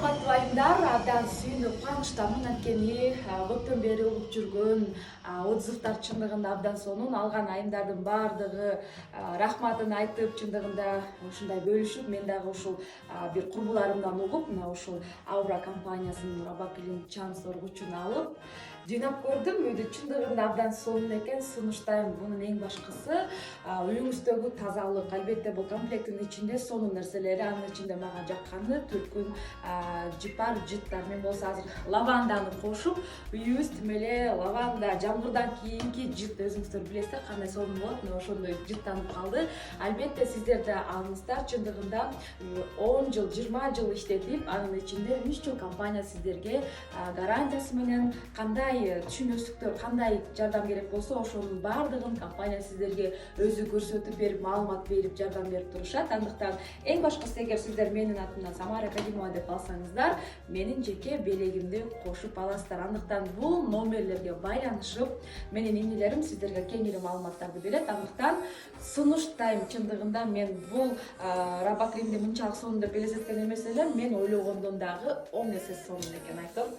Урматтуу айымдар, абдан сүйүнүп кубанычтамын. Анткени көптөн бери угуп жүргөн отзывдар чындыгында абдан сонун. Алган айымдардын баардыгы рахматын айтып, чындыгында ушундай бөлүшүп, мен дагы ушул бир курбуларымдан угуп, мына ушул Aura компаниясынын Robaklin чаң соргучун алып жыйнап көрдүм. Үйдү чындыгында абдан сонун экен, сунуштайм. Бунун эң башкысы үйүңүздөгү тазалык. Албетте бул комплекттин ичинде сонун нерселери, анын ичинде мага жакканы түркүн жыпар жыттар. Мен болсо азыр лаванданы кошуп, үйүбүз тим эле лаванда, жамгырдан кийинки жыт, өзүңүздөр билесиздер кандай сонун болот. Мына ошондой жыттанып калды. Албетте сиздер да алыңыздар. Чындыгында 10 жыл, 20 жыл иштетип, анын ичинде 3 жыл компания сиздерге гарантиясы менен кандай түшүнөсүктөр, кандай жардам керек болсо ошонун баардыгын компания сиздерге өзү көрсөтүп берип, маалымат берип, жардам берип турушат. Андыктан эң башкысы, эгер сиздер менин атымдан Самара Кадимова деп алсаңыздар, менин жеке белегимди кошуп аласыздар. Андыктан бул номерлерге байланышып, менин инилерим сиздерге кеңири маалыматтарды берет. Андыктан сунуштайм. Чындыгында мен бул Robaklинди мынчалык сонун деп элестеткен эмес элем. Мен ойлогондон дагы 10 эсе сонун экен, айтом.